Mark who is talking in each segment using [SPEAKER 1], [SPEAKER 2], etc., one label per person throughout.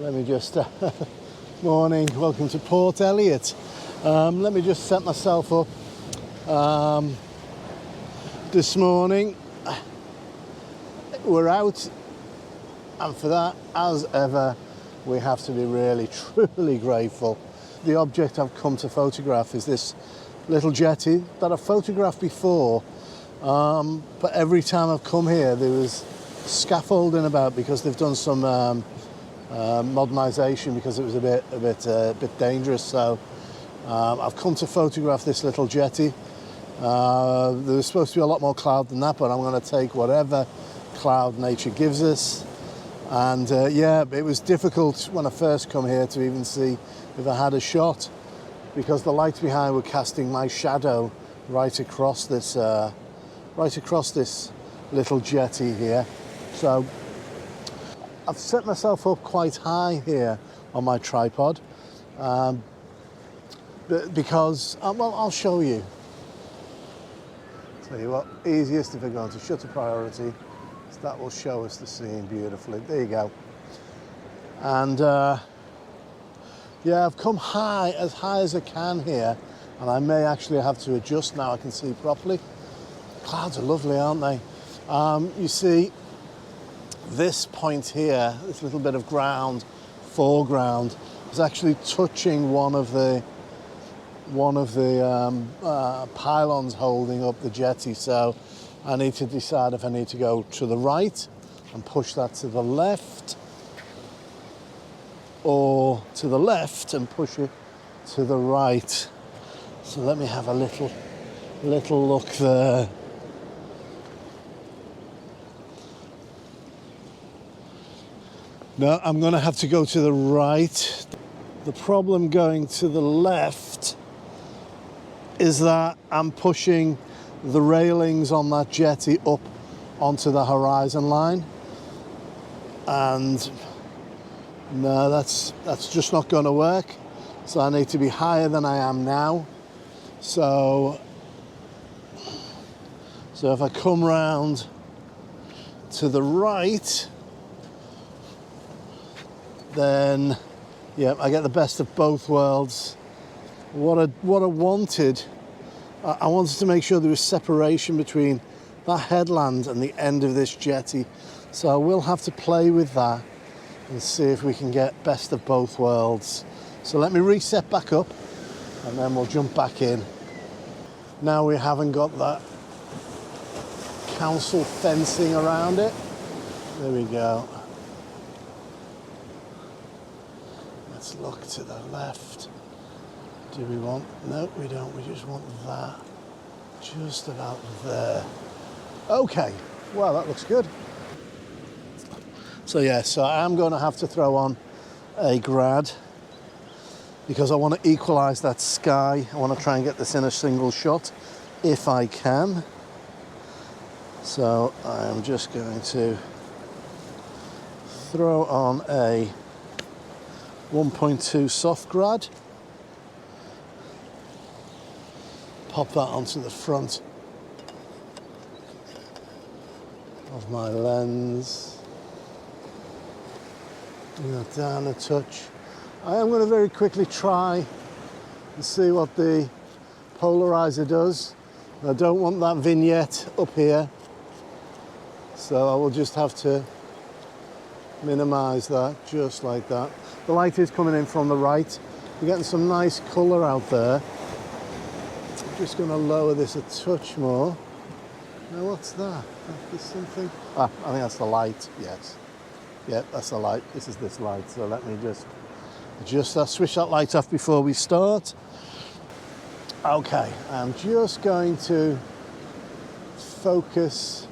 [SPEAKER 1] Let me just, morning, welcome to Port Elliot. Let me just set myself up. This morning, we're out, and for that, as ever, we have to be really, truly grateful. The object I've come to photograph is this little jetty that I've photographed before, but every time I've come here, there was scaffolding about because they've done some modernisation because it was a bit dangerous. So I've come to photograph this little jetty. There was supposed to be a lot more cloud than that, but I'm going to take whatever cloud nature gives us. And yeah, it was difficult when I first come here to even see if I had a shot because the lights behind were casting my shadow right across this little jetty here. So I've set myself up quite high here on my tripod because, well, I'll show you. Tell you what, easiest if I go into shutter priority, so that will show us the scene beautifully. There you go. And yeah, I've come as high as I can here, and I may actually have to adjust now I can see properly. Clouds are lovely, aren't they? You see this point here, this little bit of ground, foreground, is actually touching one of the pylons holding up the jetty. So I need to decide if I need to go to the right and push that to the left, or to the left and push it to the right. So let me have a little look there. No, I'm going to have to go to the right. The problem going to the left is that I'm pushing the railings on that jetty up onto the horizon line. And no, that's just not going to work. So I need to be higher than I am now. So if I come round to the right, then yeah, I get the best of both worlds. What I wanted, I wanted to make sure there was separation between that headland and the end of this jetty. So I will have to play with that and see if we can get best of both worlds. So let me reset back up and then we'll jump back in. Now we haven't got that council fencing around it. There we go. Let's look to the left. Do we want, no, we don't, we just want that. Just about there. Okay, well, that looks good. So yeah, so I am going to have to throw on a grad because I want to equalize that sky. I want to try and get this in a single shot if I can. So I am just going to throw on a 1.2 soft grad. Pop that onto the front of my lens. Bring that down a touch. I am going to very quickly try and see what the polarizer does. I don't want that vignette up here, so I will just have to minimize that just like that. The light is coming in from the right. We're getting some nice color out there. I'm just going to lower this a touch more. Now what's that? There's something. I think that's the light. Yes. Yeah, that's the light. This is this light. So let me just switch that light off before we start. Okay, I'm just going to focus.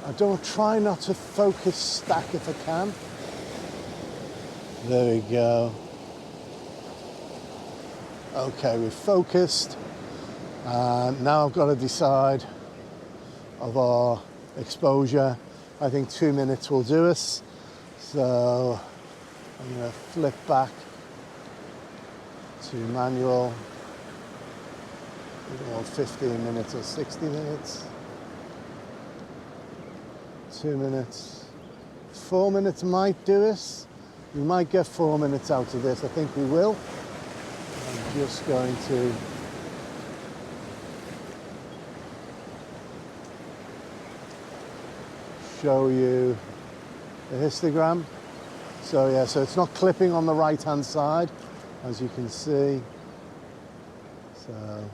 [SPEAKER 1] I don't try not to focus stack if I can. There we go. Okay, we've focused. Now I've got to decide of our exposure. I think 2 minutes will do us. So I'm going to flip back to manual. We don't want 15 minutes or 60 minutes. 2 minutes. 4 minutes might do us. We might get 4 minutes out of this. I think we will. I'm just going to show you the histogram. So yeah, so it's not clipping on the right hand side, as you can see. So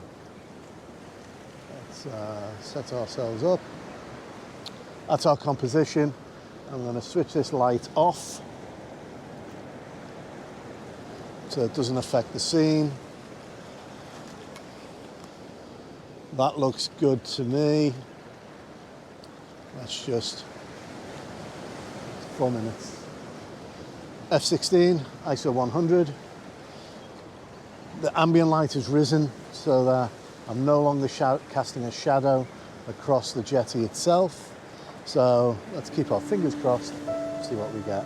[SPEAKER 1] let's set ourselves up. That's our composition. I'm going to switch this light off so it doesn't affect the scene. That looks good to me. Let's just 4 minutes. F16, ISO 100. The ambient light has risen so that I'm no longer casting a shadow across the jetty itself. So let's keep our fingers crossed, see what we get.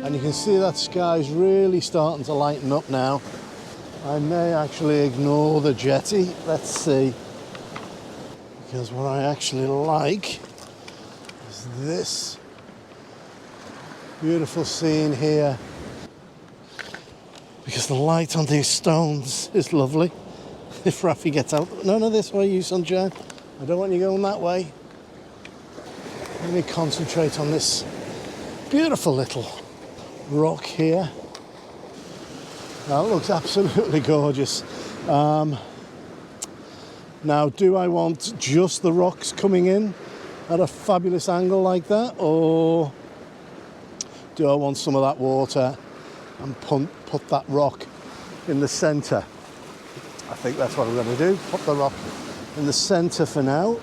[SPEAKER 1] And you can see that sky's really starting to lighten up now. I may actually ignore the jetty. Let's see. Because what I actually like is this beautiful scene here. Because the light on these stones is lovely. If Rafi gets out. No, this way, you sunshine. I don't want you going that way. Let me concentrate on this beautiful little rock here. That looks absolutely gorgeous. Now, do I want just the rocks coming in at a fabulous angle like that, or do I want some of that water and put that rock in the centre? I think that's what I'm going to do. Put the rock in the centre for now.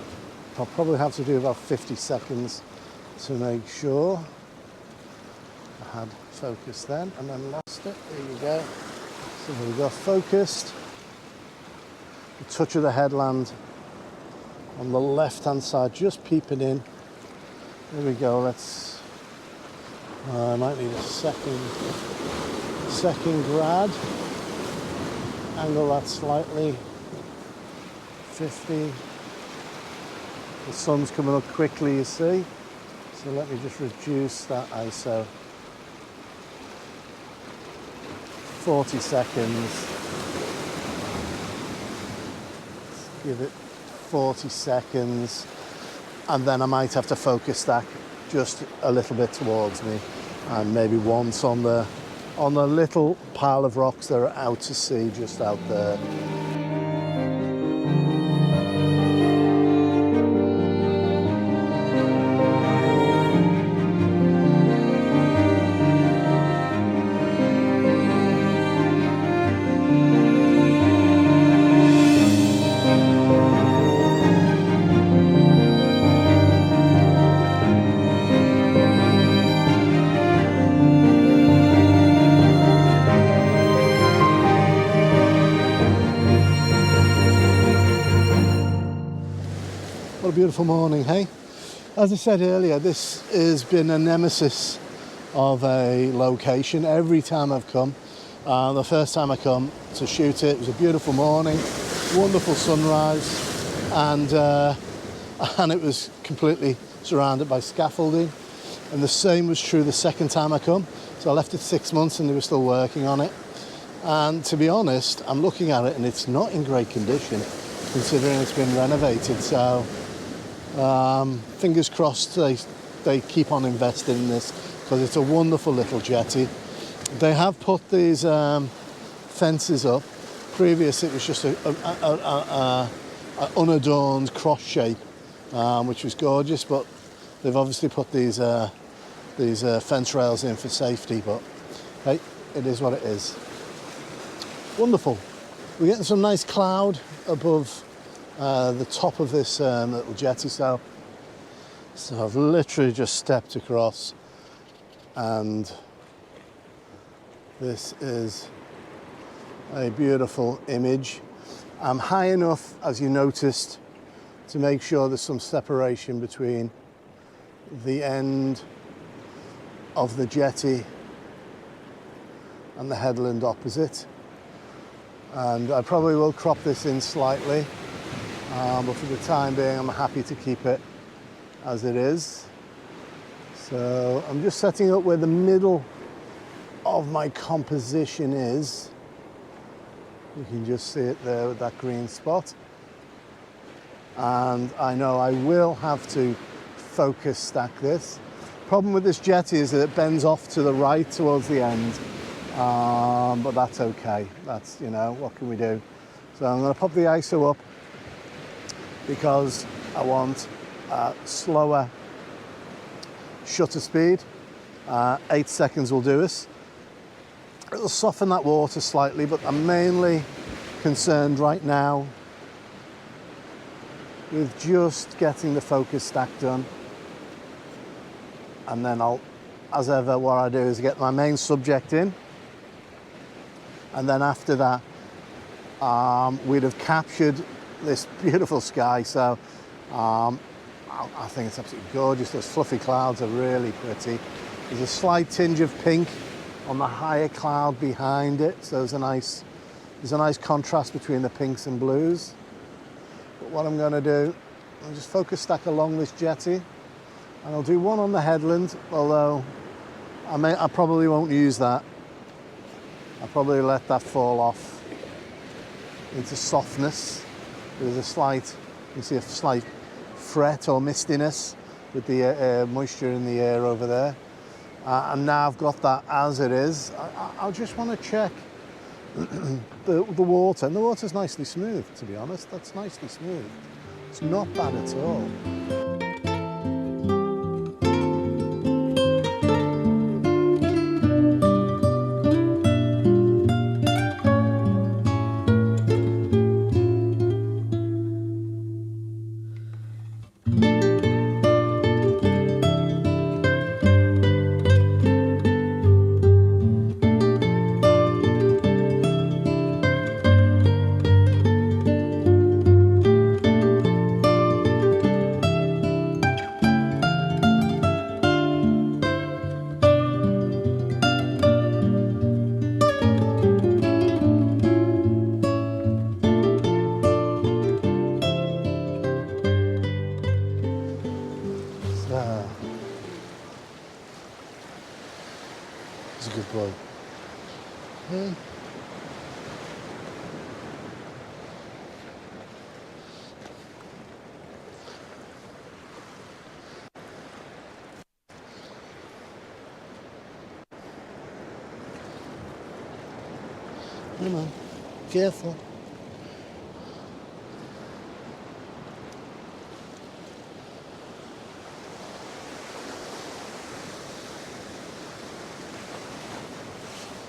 [SPEAKER 1] I'll probably have to do about 50 seconds to make sure. I had focus then and then lost it. There you go. So we got focused. The touch of the headland on the left hand side, just peeping in. There we go. Let's. I might need a second grad. Angle that slightly. 50. The sun's coming up quickly, you see. So let me just reduce that ISO. 40 seconds. Let's give it 40 seconds. And then I might have to focus stack just a little bit towards me. And maybe once on the little pile of rocks that are out to sea just out there. What a beautiful morning, hey? As I said earlier, this has been a nemesis of a location every time I've come. The first time I come to shoot it was a beautiful morning, wonderful sunrise, and it was completely surrounded by scaffolding. And the same was true the second time I come. So I left it 6 months and they were still working on it. And to be honest, I'm looking at it and it's not in great condition considering it's been renovated. So fingers crossed they keep on investing in this because it's a wonderful little jetty. They have put these fences up. Previous it was just a unadorned cross shape, which was gorgeous, but they've obviously put these fence rails in for safety, but hey, it is what it is. Wonderful. We're getting some nice cloud above the top of this little jetty, so So I've literally just stepped across, and this is a beautiful image. I'm high enough, as you noticed, to make sure there's some separation between the end of the jetty and the headland opposite. And I probably will crop this in slightly, but for the time being I'm happy to keep it as it is. So I'm just setting up where the middle of my composition is. You can just see it there with that green spot. And I know I will have to focus stack this. Problem with this jetty is that it bends off to the right towards the end, but that's okay. That's, you know, what can we do? So I'm going to pop the ISO up because I want slower shutter speed. 8 seconds will do us. It'll soften that water slightly, but I'm mainly concerned right now with just getting the focus stack done. And then I'll, as ever, what I do is get my main subject in. And then after that, we'd have captured this beautiful sky. So I think it's absolutely gorgeous. Those fluffy clouds are really pretty. There's a slight tinge of pink on the higher cloud behind it. So there's a nice contrast between the pinks and blues. But what I'm going to do, I'll just focus stack along this jetty, and I'll do one on the headland, although I probably won't use that. I'll probably let that fall off into softness. There's a slight, you see a slight fret or mistiness with the moisture in the air over there. And now I've got that as it is. I'll just want to check the water, and the water's nicely smooth, to be honest. That's nicely smooth. It's not bad at all. He's a good boy. Yeah. Come on, careful.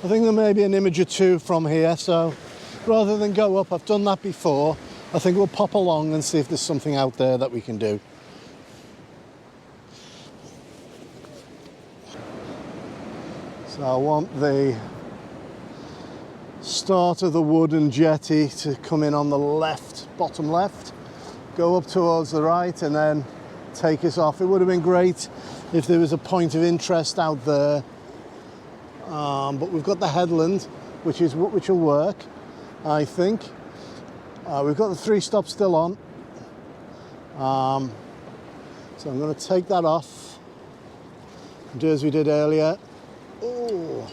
[SPEAKER 1] I think there may be an image or two from here, so rather than go up, I've done that before, I think we'll pop along and see if there's something out there that we can do. So I want the start of the wooden jetty to come in on the left, bottom left, go up towards the right and then take us off. It would have been great if there was a point of interest out there. But we've got the headland, which will work, I think. We've got the 3-stop still on. So I'm going to take that off and do as we did earlier. Oh,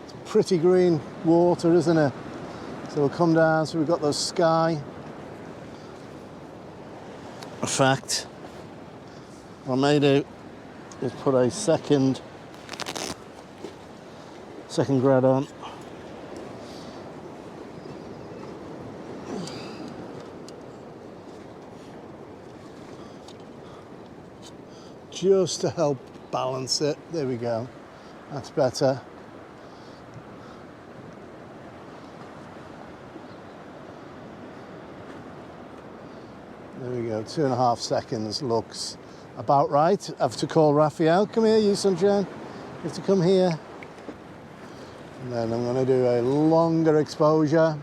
[SPEAKER 1] it's pretty green water, isn't it? So we'll come down, so we've got those sky. In fact, what I may do is put a second grad on. Just to help balance it. There we go. That's better. There we go. 2.5 seconds looks about right. I have to call Raphael. Come here, you sunshine. You have to come here. And then I'm going to do a longer exposure.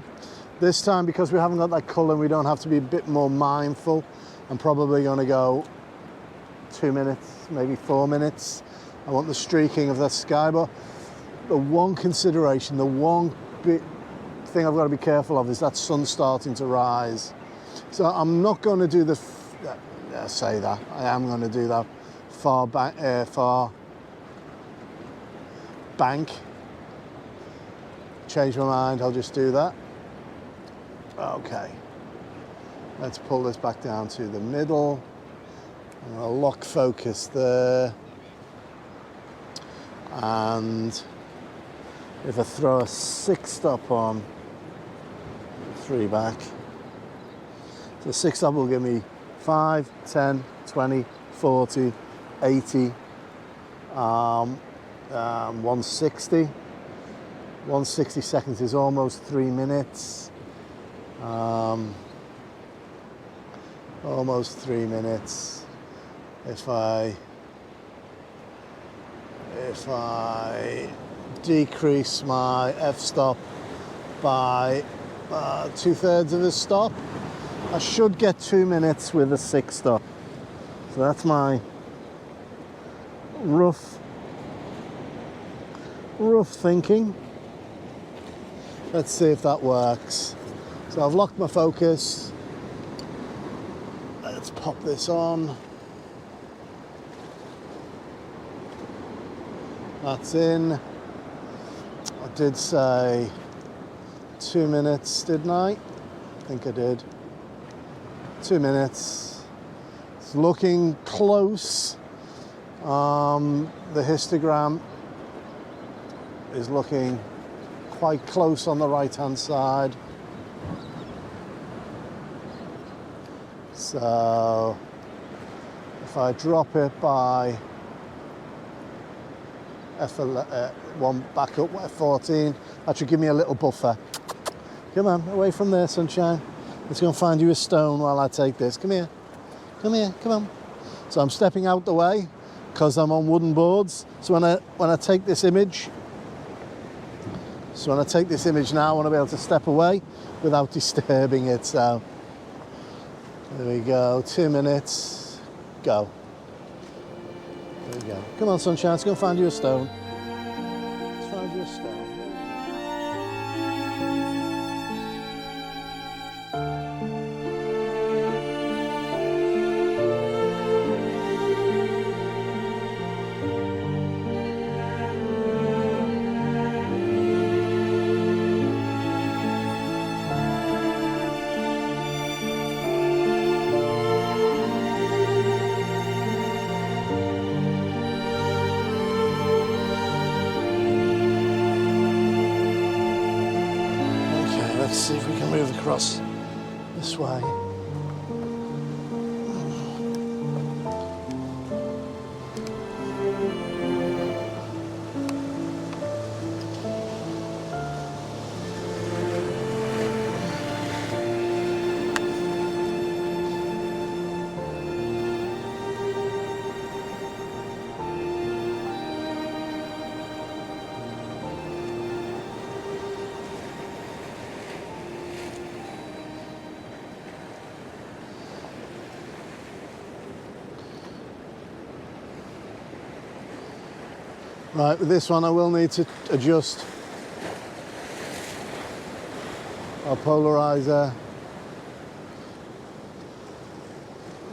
[SPEAKER 1] This time, because we haven't got that colour, we don't have to be a bit more mindful. I'm probably going to go 2 minutes, maybe 4 minutes. I want the streaking of that sky, but the one consideration, the one bit thing I've got to be careful of is that sun starting to rise. So I'm not going to do the, say that, I am going to do that far bank. Change my mind, I'll just do that. Okay, let's pull this back down to the middle. I'm going to lock focus there. And if I throw a 6 stop on, 3 back. So 6 stop will give me 5, 10, 20, 40, 80, 160. 160 seconds is almost 3 minutes. Almost 3 minutes. If I decrease my f-stop by 2/3 of a stop, I should get 2 minutes with a 6 stop. So that's my rough thinking. Let's see if that works. So I've locked my focus. Let's pop this on. That's in. I did say 2 minutes, didn't I? I think I did. 2 minutes. It's looking close. The histogram is looking quite close on the right-hand side. So if I drop it by F1 back up, F14, that should give me a little buffer. Come on, away from there, sunshine. Let's go and find you a stone while I take this. Come here, come on. So I'm stepping out the way because I'm on wooden boards. So when I take this image, now, I want to be able to step away without disturbing it. So there we go, 2 minutes, go. There we go. Come on, sunshine, let's go find you a stone. Let's find you a stone. Let's see if we can move across this way. Right, with this one I will need to adjust our polarizer.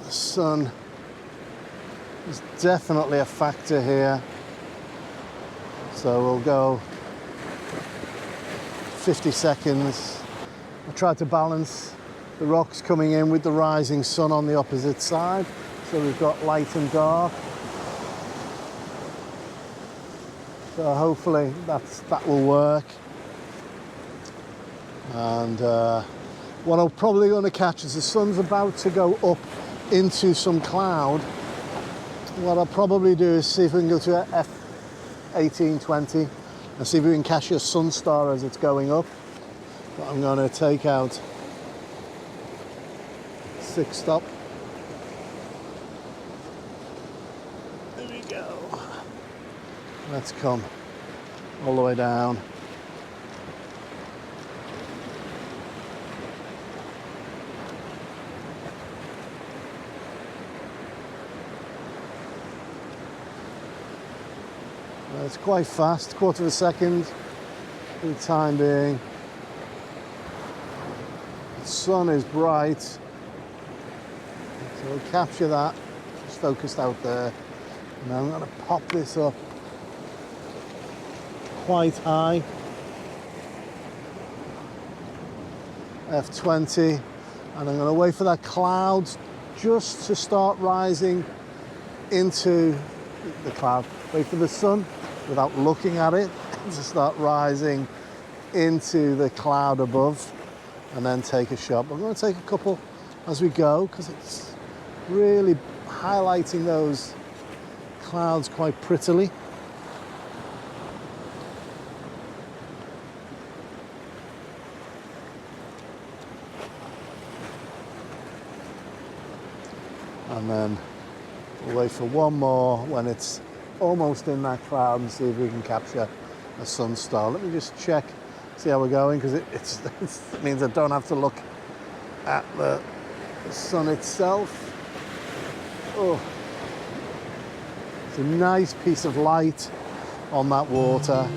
[SPEAKER 1] The sun is definitely a factor here. So we'll go 50 seconds. I tried to balance the rocks coming in with the rising sun on the opposite side. So we've got light and dark. So hopefully that will work. And what I'm probably going to catch is the sun's about to go up into some cloud. What I'll probably do is see if we can go to F18, 20 and see if we can catch a sunstar as it's going up. But I'm going to take out 6 stop. go. Let's come all the way down. It's quite fast, quarter of a second for the time being. The sun is bright, so we'll capture that. Just focused out there. And I'm going to pop this up quite high. F20, and I'm going to wait for that cloud just to start rising into the cloud. Wait for the sun without looking at it to start rising into the cloud above, and then take a shot. But I'm going to take a couple as we go because it's really highlighting those clouds quite prettily. And then we'll wait for one more when it's almost in that cloud and see if we can capture a sunstar. Let me just check, see how we're going, because it means I don't have to look at the sun itself. Oh, it's a nice piece of light on that water.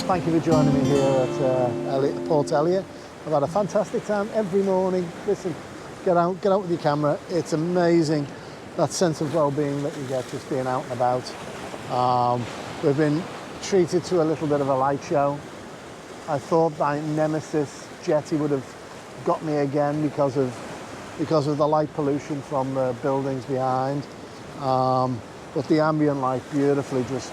[SPEAKER 1] Thank you for joining me here at Port Elliot. I've had a fantastic time every morning. Listen, get out with your camera. It's amazing, that sense of well-being that you get just being out and about. We've been treated to a little bit of a light show. I thought my nemesis Jetty would have got me again because of the light pollution from the buildings behind. But the ambient light beautifully just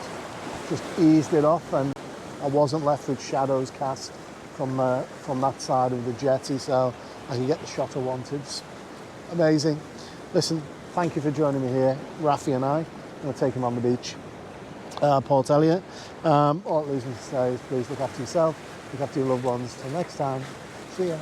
[SPEAKER 1] eased it off, and I wasn't left with shadows cast from that side of the jetty, so I could get the shot I wanted. It's amazing. Listen, thank you for joining me here. Rafi and I are going to take him on the beach, Port Elliot. All it leaves me to say is please look after yourself, look after your loved ones. Till next time, see ya.